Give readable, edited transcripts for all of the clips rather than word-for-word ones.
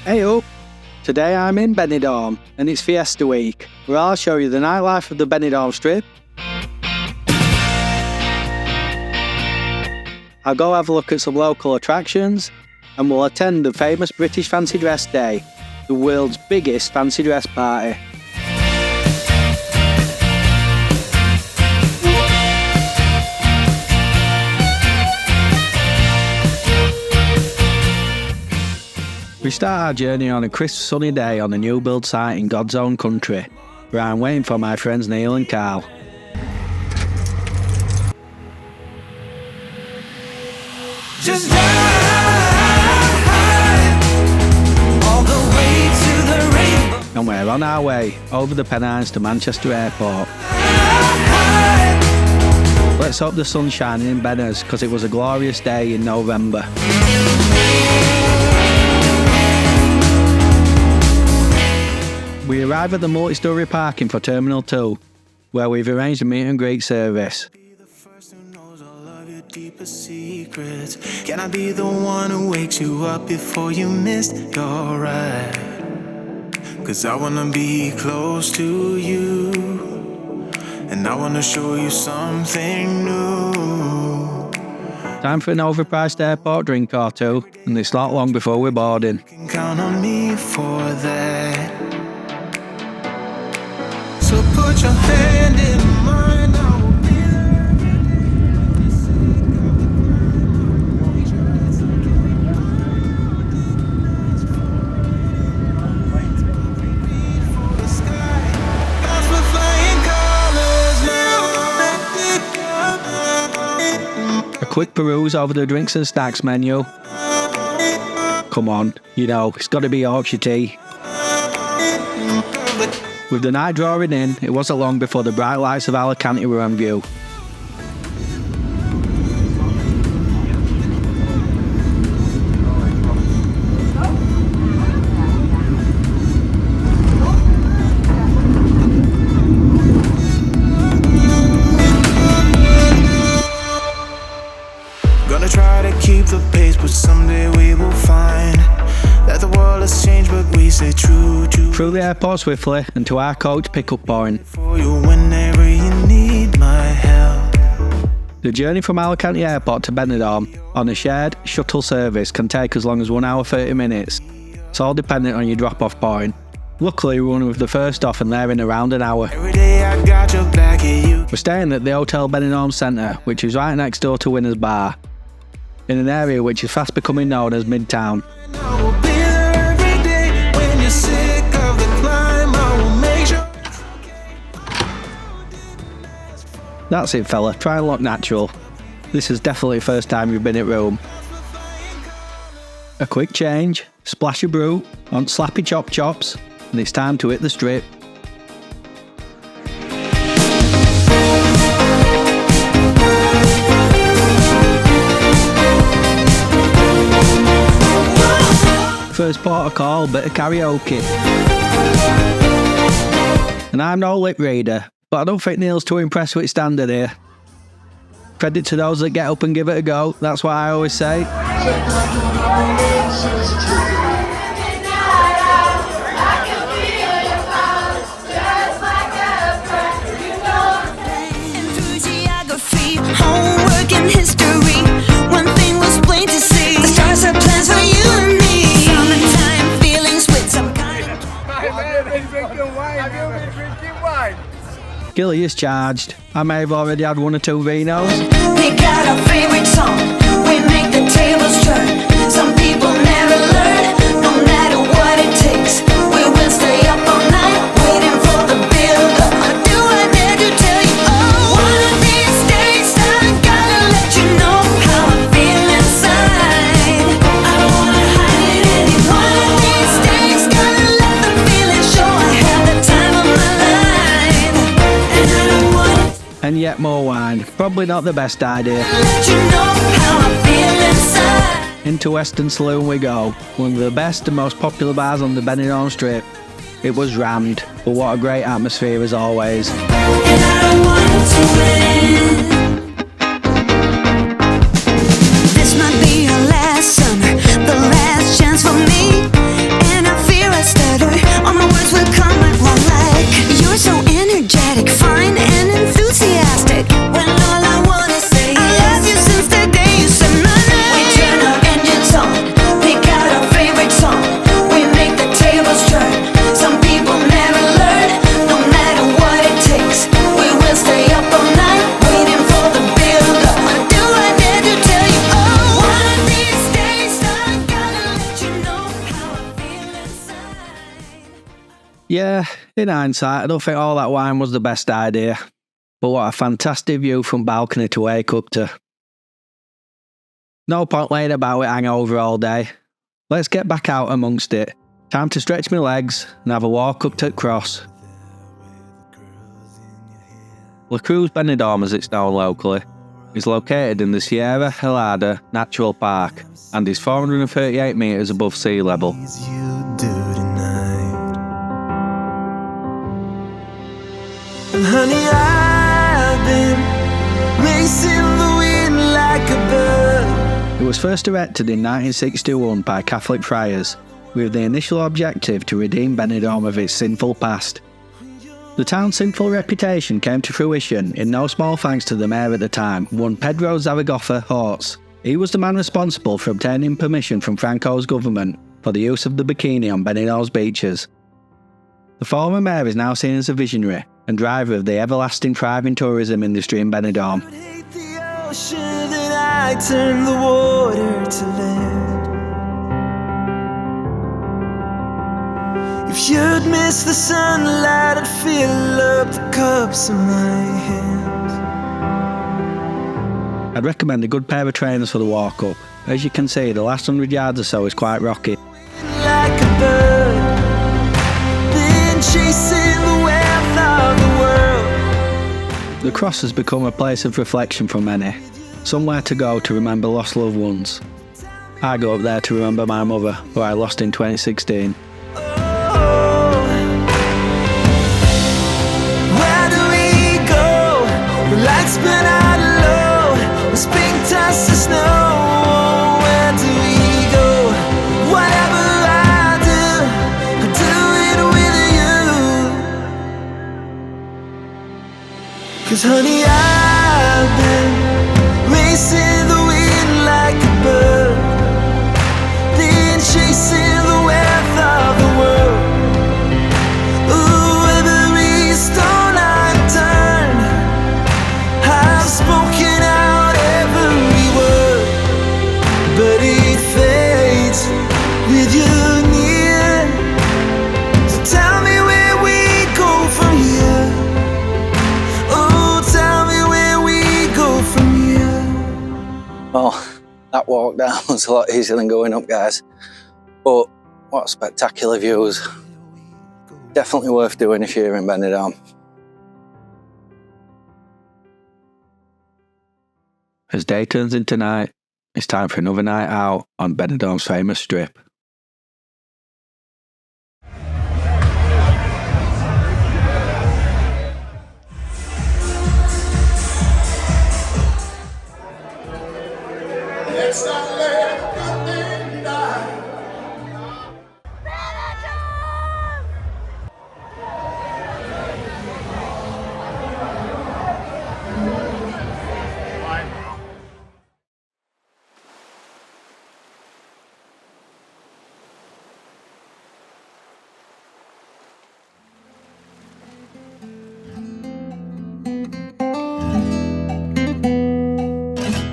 Hey up! Today I'm in Benidorm and it's Fiesta week, where I'll show you the nightlife of the Benidorm Strip. I'll go have a look at some local attractions and we'll attend the famous British Fancy Dress Day, the world's biggest fancy dress party. We start our journey on a crisp sunny day on a new build site in God's own country, where I'm waiting for my friends Neil and Carl. Just drive all the way to the rainbow. And we're on our way over the Pennines to Manchester Airport. Let's hope the sun's shining in Benners, because it was a glorious day in November. We arrive at the multi-storey parking for Terminal 2, where we've arranged a meet and greet service. Can I be the one who wakes you up before you miss your ride? 'Cause I wanna be close to you, and I wanna show you something new. Time for an overpriced airport drink or two, and it's not long before we're boarding. You can count on me for that. So put your hand in mine, I will be there for the sky. 'Cause we're flying colors now. A quick peruse over the drinks and snacks menu. Come on, it's got to be Yorkshire tea. With the night drawing in, it wasn't long before the bright lights of Alicante were on view. Gonna try to keep the pace, but someday we will find that the world has changed, but we stay true to. Through the airport swiftly and to our coach pickup point. For you whenever you need my help. The journey from Alicante Airport to Benidorm on a shared shuttle service can take as long as 1 hour 30 minutes. It's all dependent on your drop-off point. Luckily, we're one of the first off and they're in around an hour. Every day I got your back at you. We're staying at the Hotel Benidorm Centre, which is right next door to Winner's Bar, in an area which is fast becoming known as Midtown. I will be there every day when you're sick of the climb. I will make sure. That's it, fella. Try and look natural. This is definitely the first time you've been at Rome. A quick change, splash of brew on slappy chop chops, and it's time to hit the strip. First port of call, bit of karaoke. And I'm no lip reader, but I don't think Neil's too impressed with standard here. Credit to those that get up and give it a go, that's what I always say. Homework and history, one thing was plain to see. The stars have plans for you and me. Summertime feeling sweet, some kind of. Have you been drinking wine? Gilly is charged. I may have already had 1 or 2 vinos. We got our favorite song, we make the tables turn. Some people never learn, no matter what it takes. We will stay up all night, waiting for the build-up. Or do I dare to tell you, oh, one of these days I gotta let you know how I feel inside. I don't wanna hide it anymore. One of these days, gotta let the feeling show. I have the time of my life, and I don't wanna And yet more wine. Probably not the best idea. let you know how I feel inside. Into Western Saloon we go. One of the best and most popular bars on the Benidorm Strip. It was rammed, but what a great atmosphere as always. And I don't want to win. This might be our last summer, the last chance for me. And Yeah, in hindsight, I don't think all that wine was the best idea. But what a fantastic view from balcony to wake up to. No point laying about with hangover all day. Let's get back out amongst it. Time to stretch my legs and have a walk up to the cross. La Cruz Benidorm, as it's known locally, is located in the Sierra Helada Natural Park and is 438 metres above sea level. You do tonight. And honey, I've been racing the wind like a bird. It was first erected in 1961 by Catholic friars, with the initial objective to redeem Benidorm of its sinful past. The town's sinful reputation came to fruition in no small thanks to the mayor at the time, one Pedro Zaragoza Hortz. He was the man responsible for obtaining permission from Franco's government for the use of the bikini on Benidorm's beaches. The former mayor is now seen as a visionary and driver of the everlasting thriving tourism industry in Benidorm. I hate the ocean, then I turn the water to land. If you'd miss the sunlight, I'd fill up the cups in my hands. I'd recommend a good pair of trainers for the walk up. As you can see, the last 100 yards or so is quite rocky. Like a bird, been chasing the wealth of the world. The cross has become a place of reflection for many, somewhere to go to remember lost loved ones. I go up there to remember my mother, who I lost in 2016. Where do we go? The lights burn out low. The spring turns to snow. Where do we go? Whatever I do it with you. 'Cause honey, I've been racing the wind like a bird, been chasing the wealth of the world. Ooh, every stone I've turned, I've spoken out every word, but it fades with you near. So tell me where we go from here. Oh, tell me where we go from here. Well, that walk down was a lot easier than going up, guys. But what spectacular views. Definitely worth doing if you're in Benidorm. As day turns into night, it's time for another night out on Benidorm's famous strip.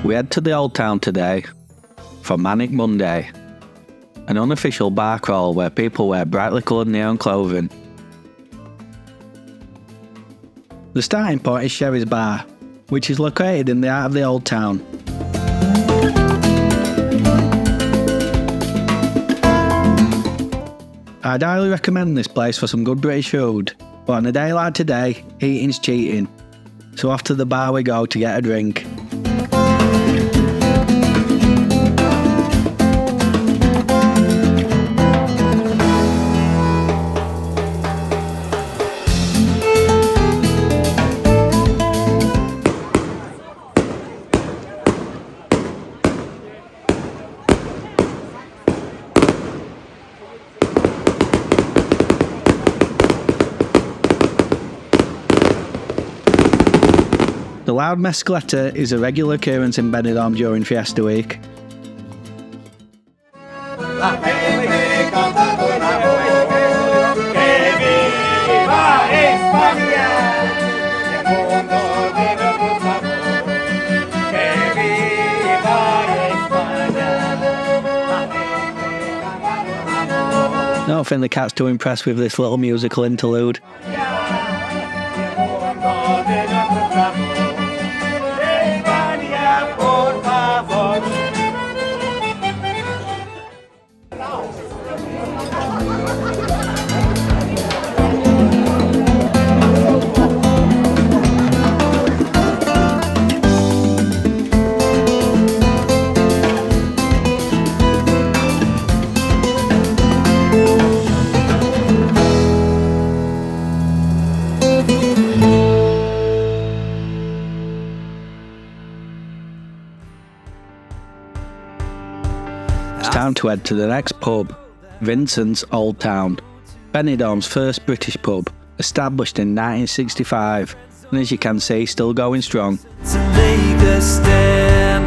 We head to the Old Town today for Manic Monday, an unofficial bar crawl where people wear brightly coloured neon clothing. The starting point is Sherry's Bar, which is located in the heart of the Old Town. I'd highly recommend this place for some good British food, but on a day like today, eating's cheating. So off to the bar we go to get a drink. The loud mescletta is a regular occurrence in Benidorm during Fiesta week. Don't think the cat's too impressed with this little musical interlude. Time to head to the next pub, Vincent's Old Town, Benidorm's first British pub, established in 1965, and as you can see, still going strong. To make a stand,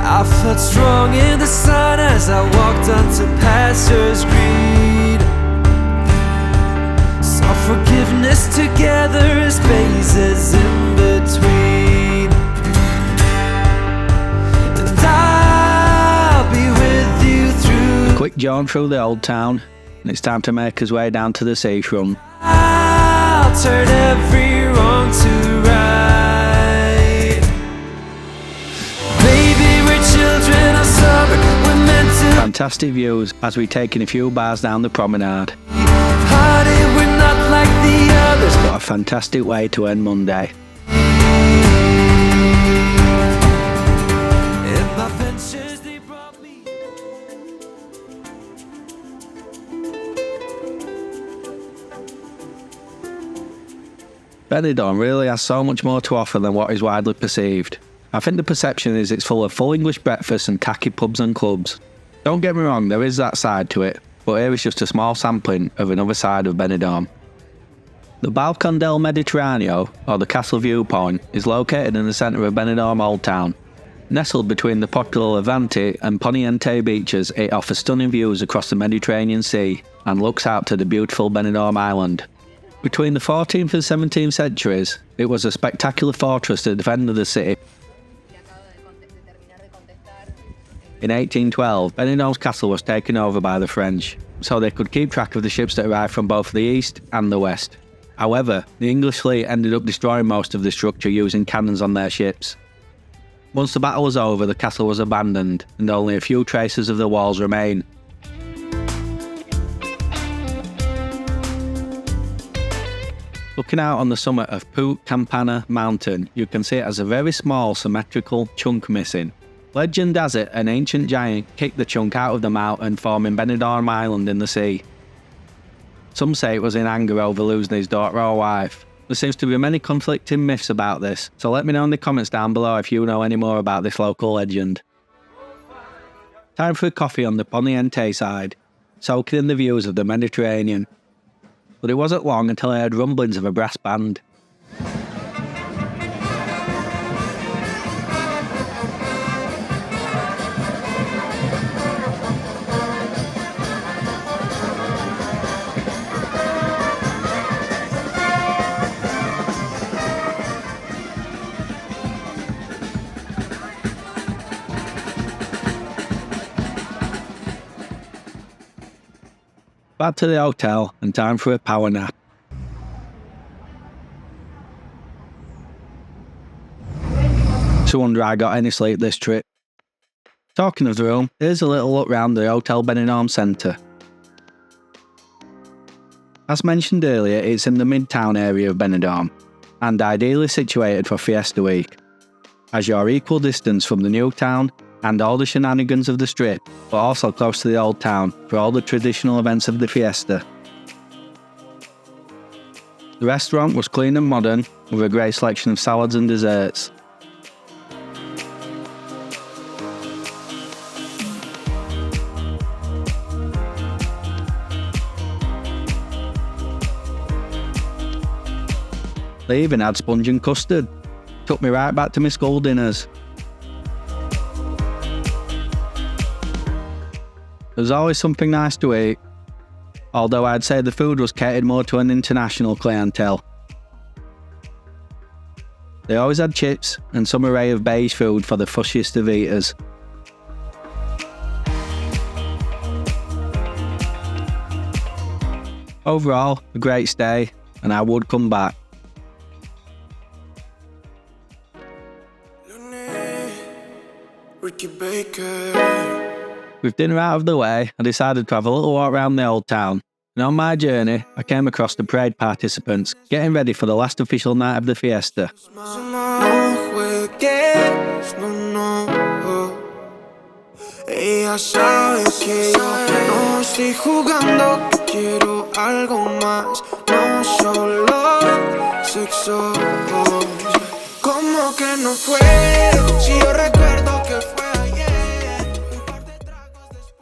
I felt strong in the sun as I walked onto Pastor's Green. Saw forgiveness together as spaces in between. Quick jaunt through the old town, and it's time to make his way down to the seafront. I'll turn every wrong to right. Baby, we're children of summer, we're meant to. Fantastic views as we take in a few bars down the promenade. Hearted, we're not like the others. What a fantastic way to end Monday. In my ventures, they brought me. Benidorm really has so much more to offer than what is widely perceived. I think the perception is it's full of full English breakfasts and tacky pubs and clubs. Don't get me wrong, there is that side to it, but here is just a small sampling of another side of Benidorm. The Balcon Mediterraneo, or the Castle Viewpoint, is located in the centre of Benidorm Old Town. Nestled between the popular Levante and Poniente beaches, it offers stunning views across the Mediterranean Sea and looks out to the beautiful Benidorm Island. Between the 14th and 17th centuries, it was a spectacular fortress to defend the city. In 1812, Benidorm's castle was taken over by the French, so they could keep track of the ships that arrived from both the east and the west. However, the English fleet ended up destroying most of the structure using cannons on their ships. Once the battle was over, the castle was abandoned, and only a few traces of the walls remain. Looking out on the summit of Puig Campana mountain, you can see it has a very small symmetrical chunk missing. Legend has it an ancient giant kicked the chunk out of the mountain, forming Benidorm Island in the sea. Some say it was in anger over losing his daughter or wife. There seems to be many conflicting myths about this, so let me know in the comments down below if you know any more about this local legend. Time for a coffee on the Poniente side, soaking in the views of the Mediterranean. But it wasn't long until I heard rumblings of a brass band. Back to the hotel and time for a power nap. So wonder I got any sleep this trip. Talking of the room, here's a little look round the Hotel Benidorm Centre. As mentioned earlier, it's in the Midtown area of Benidorm, and ideally situated for Fiesta week, as you're equal distance from the new town and all the shenanigans of the Strip, but also close to the old town for all the traditional events of the Fiesta. The restaurant was clean and modern, with a great selection of salads and desserts. They even had sponge and custard. Took me right back to my school dinners. There's always something nice to eat, although I'd say the food was catered more to an international clientele. They always had chips and some array of beige food for the fussiest of eaters. Overall, a great stay, and I would come back. With dinner out of the way, I decided to have a little walk around the old town, and on my journey, I came across the parade participants getting ready for the last official night of the Fiesta.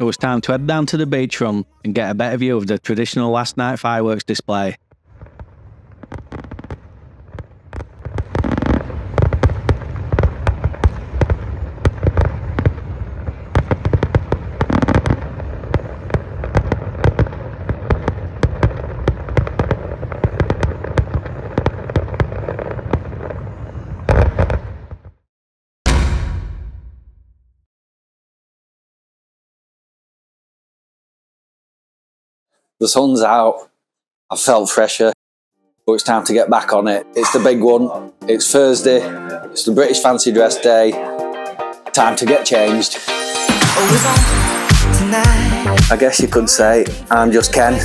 It was time to head down to the beachfront and get a better view of the traditional last night fireworks display. The sun's out, I felt fresher, but it's time to get back on it. It's the big one, it's Thursday, it's the British Fancy Dress Day, time to get changed. I guess you could say I'm just Ken.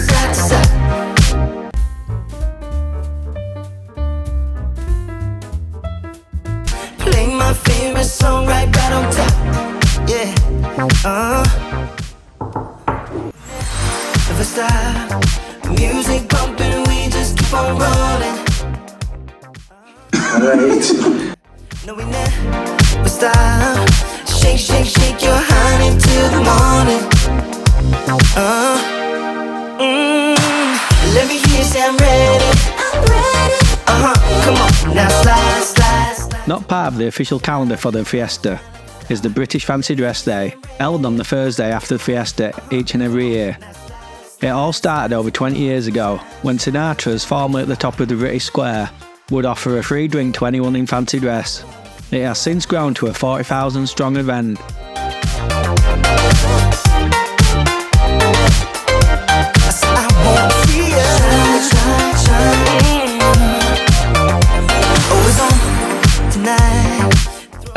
Play my favorite song right on top, yeah, never stop, music bumping, we just keep on rolling. No, we never stop, shake, shake, shake your honey till the morning. Let me hear you say I'm ready. Come on, now slide, slide, slide. Not part of the official calendar for the Fiesta is the British Fancy Dress Day, held on the Thursday after the Fiesta each and every year. It all started over 20 years ago, when Sinatra's, formerly at the top of the British Square, would offer a free drink to anyone in fancy dress. It has since grown to a 40,000 strong event.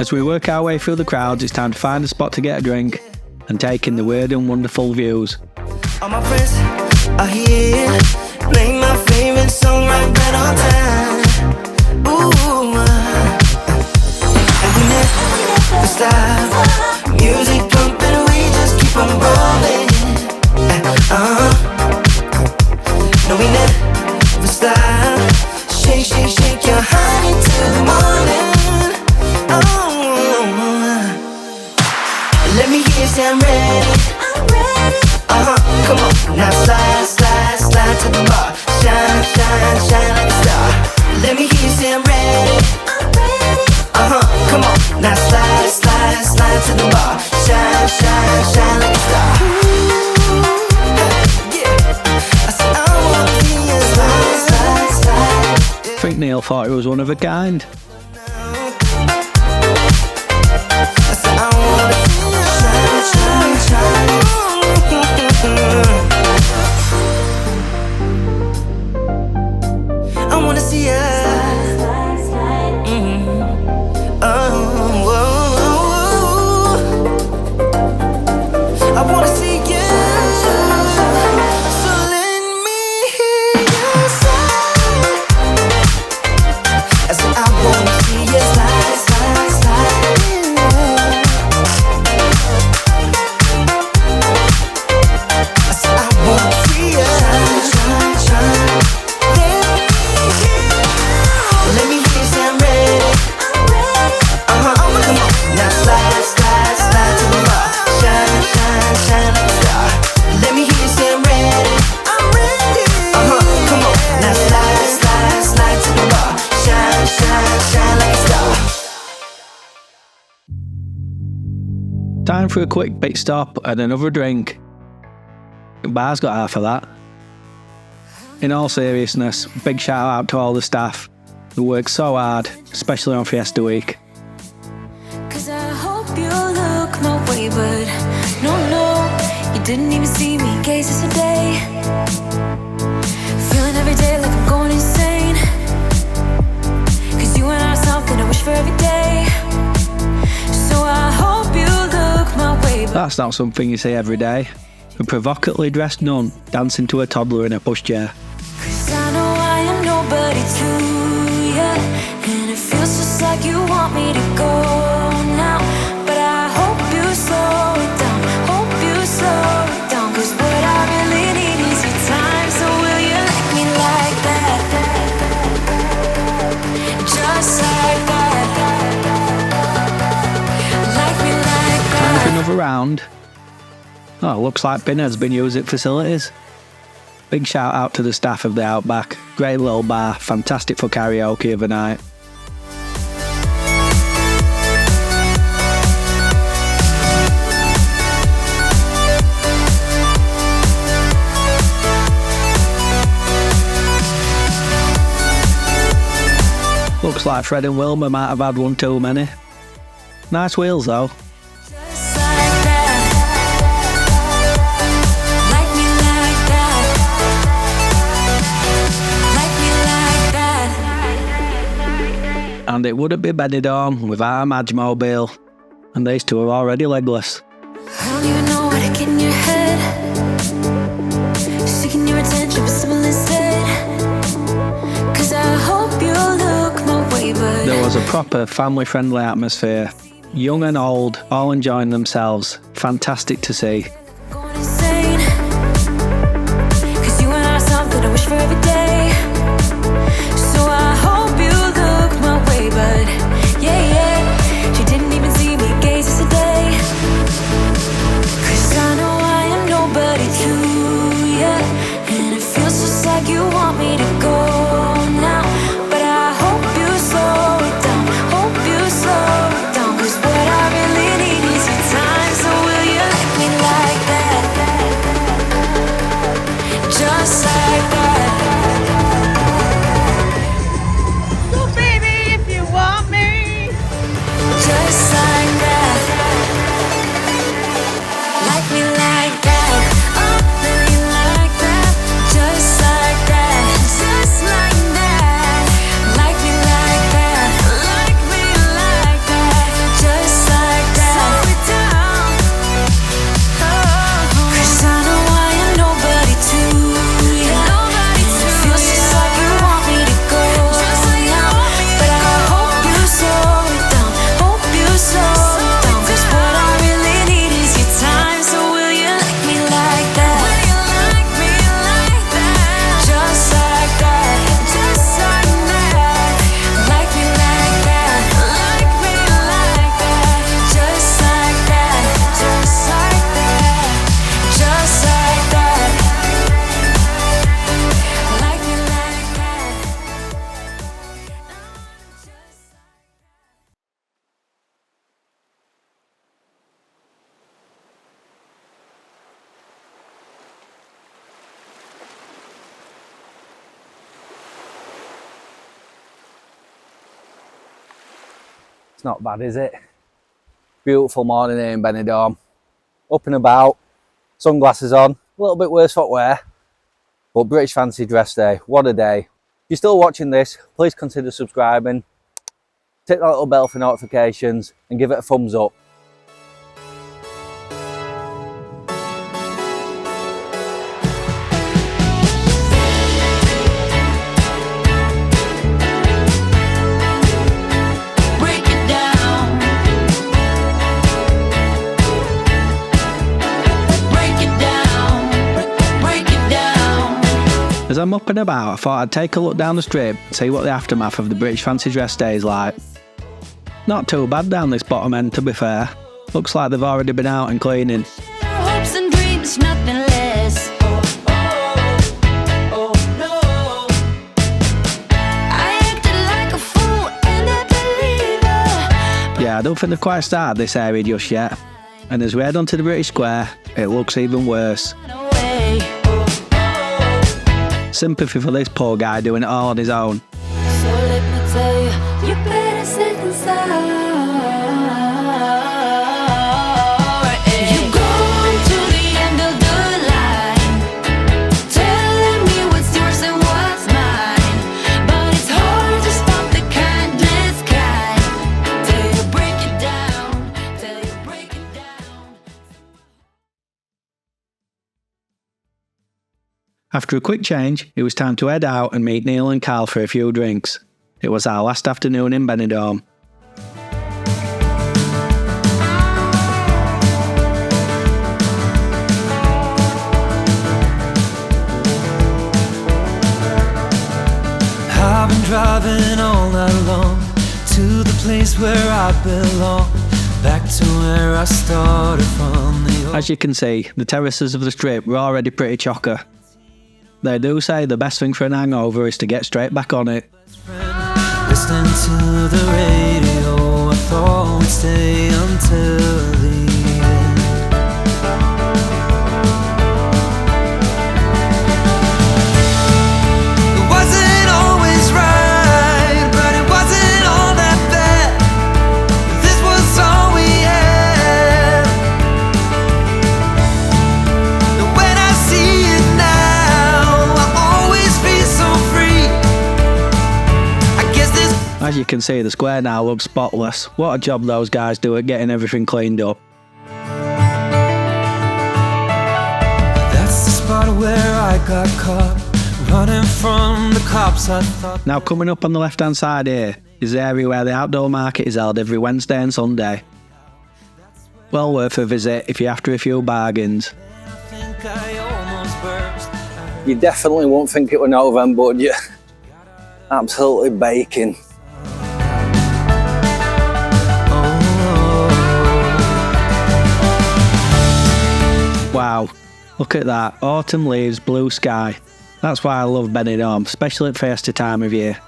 As we work our way through the crowds, it's time to find a spot to get a drink and take in the weird and wonderful views. All my friends are here, playing my favorite song right on time. Ooh, and we never stop, music pumping, we just keep on rolling. No, we never stop, shake, shake, shake your honey till the morning. Let me hear you say I'm ready. Come on, now slide, slide, slide to the bar. Shine, shine, shine like a star. Let me hear you say I'm ready. Come on, now slide, slide, slide to the bar. Shine, shine, shine like a star. Yeah, I said I wanna see you slide, slide, slide. I think Neil thought it was one of a kind. I said I wanna see you shine, shine, shine. I wanna see ya. I wanna see ya. So let me hear you sigh. I said I wanna see ya slide, slide, slide. I said I wanna see ya shine, shine, shine. Let me hear you say I'm ready. Come on, now slide, slide, slide to the bar. Shine, shine, shine like a star. Let me hear you say I'm ready. Come on, now slide, slide, slide to the bar. Shine, shine, shine like a star. Time for a quick pit stop and another drink. The bar's got half of that. In all seriousness, big shout out to all the staff who work so hard, especially on Fiesta week. Cause I hope you look my way, but no, you didn't even see me, gaze us a day. day like I'm going insane. 'Cause you and I are something I wish for every day. So I hope you look my way. That's not something you see every day. A provocatively dressed nun dancing to a toddler in a pushchair. 'Cause I know I am nobody to you, and it feels just like you want me to go now. But I hope you slow it down, hope you slow it down. 'Cause what I really need is your time. So will you like me like that? Just like that. Like me like Time for that. another round. Oh, looks like Benidorm's been using facilities. Big shout out to the staff of the Outback. Great little bar, fantastic for karaoke of a night. Looks like Fred and Wilma might have had one too many. Nice wheels though. Just like that. Like me like that. Like me like that. And it wouldn't be Benidorm without a Magmobile. And these two are already legless. I don't even know what to get in your head. Seeking your attention, but someone instead. 'Cause I hope you look my way, but There was a proper family-friendly atmosphere. Young and old, all enjoying themselves. Fantastic to see. going insane. 'Cause you and I are something I wish for every day. So I hope you look my way, but yeah, you didn't even see me gaze yesterday. 'Cause I know I am nobody to you, and it feels just like you want me to go now. But I hope you slow it down, hope you slow it down. 'Cause what I really need is your time. So will you like me like that? Just like that. So baby, if you want me, Just like that. Like me like that. Oh, really like that. Just like that. Just like that. Like me like that. Like me like that. Just like that. Slow it down. Oh. 'Cause I know I am nobody to you. It feels just like you want me to go now. But I hope you slow it down. Hope you slow it down. 'Cause what I really need is your time. So will you like me like that? Will you like me like that? Just like that. Just like that. Like me like that. Like me like that. Just like that. Just like that. Just like that. Like me like that. It's not bad, is it? Beautiful morning here in Benidorm. Up and about, sunglasses on, a little bit worse footwear, but British fancy dress day. What a day. If you're still watching this, please consider subscribing, tick that little bell for notifications and give it a thumbs up. Break it down. Break it down. Break it down. As I'm up and about, I thought I'd take a look down the strip and see what the aftermath of the British fancy dress day is like. Not too bad down this bottom end, to be fair. Looks like they've already been out and cleaning. Hopes and dreams, nothing less. I acted like a fool and a believer. Yeah, I don't think they've quite started this area just yet. And as we head onto the British Square, it looks even worse. Away. Sympathy for this poor guy doing it all on his own. So let me tell you, you better sit inside. You gone to the end of the line, telling me what's yours and what's After a quick change, it was time to head out and meet Neil and Carl for a few drinks. It was our last afternoon in Benidorm. I've been driving all night long to the place where I belong, back to where I started from. As you can see, the terraces of the Strip were already pretty chocker. They do say the best thing for an hangover is to get straight back on it. Listening to the radio, I thought we'd stay until the end. It wasn't always right, but it wasn't all that bad. This was all we had. And when I see it now, I always feel so free. I guess this. As you can see, the square now looks spotless. What a job those guys do at getting everything cleaned up. That's the spot where I got caught, running from the cops. I thought. Now coming up on the left hand side here is the area where the outdoor market is held every Wednesday and Sunday. Well worth a visit if you're after a few bargains. I think I almost burst. You definitely won't think it were November, would you? Absolutely baking. Wow, look at that, autumn leaves, blue sky. That's why I love Benidorm, especially at Fiesta time of year.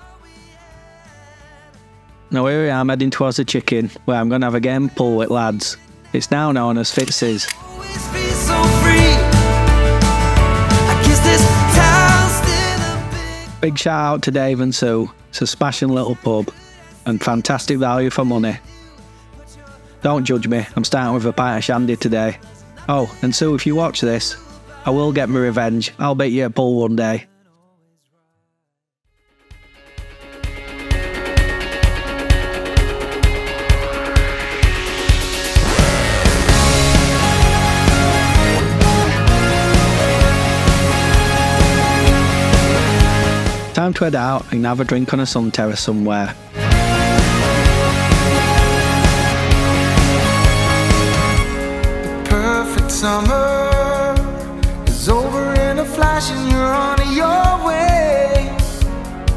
Now here I am heading towards the chicken, where I'm going to have a game pull with lads. It's now known as Fitzys. Always feel so free. I guess this town's still a big. Big shout out to Dave and Sue, it's a smashing little pub, and fantastic value for money. Don't judge me, I'm starting with a pint of shandy today. Oh, and Sue, if you watch this, I will get my revenge. I'll bet you a pull one day. Time to head out and have a drink on a sun terrace somewhere. Perfect summer is over in a flash and you're on your way.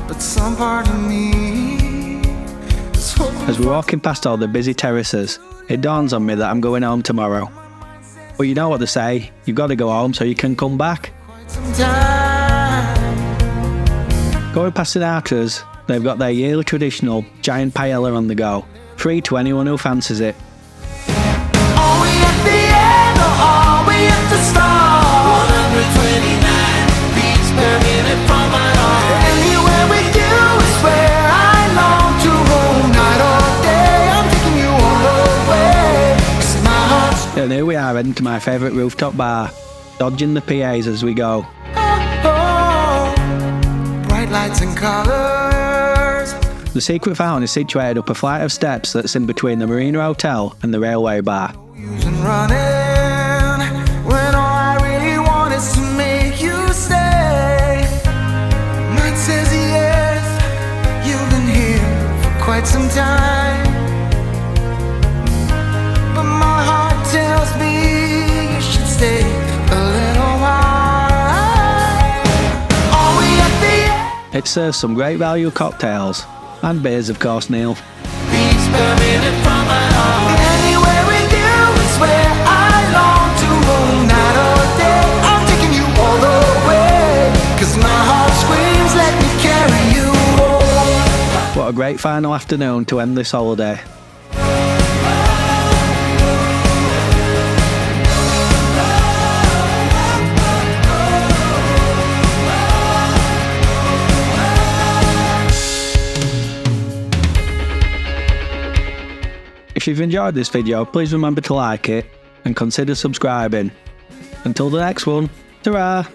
But some part of me is hoping. As we're walking past all the busy terraces, it dawns on me that I'm going home tomorrow. But you know what they say, you've got to go home so you can come back. Some time. Going past Sinatra's, they've got their yearly traditional giant paella on the go, free to anyone who fancies it. Are we at the end or are we at the start? 129 beats per minute from my heart. Anywhere with you is where I long to roam. Night or day, I'm taking you all away. 'Cause my heart's And here we are heading to my favourite rooftop bar, dodging the PAs as we go. bright lights and colors. The secret fountain is situated up a flight of steps that's in between the Marina Hotel and the railway bar. And running when all I really want is to make you stay. Mind says yes, you've been here for quite some time, but my heart tells me you should stay a little while. Are we at the end? It serves some great value cocktails and beers, of course, Neil. Beats per minute from my heart. Anywhere with you is where I long to roam. Night or day, I'm taking you all the way. 'Cause my heart screams, let me carry you home. What a great final afternoon to end this holiday. If you've enjoyed this video, please remember to like it and consider subscribing. Until the next one, ta-ra!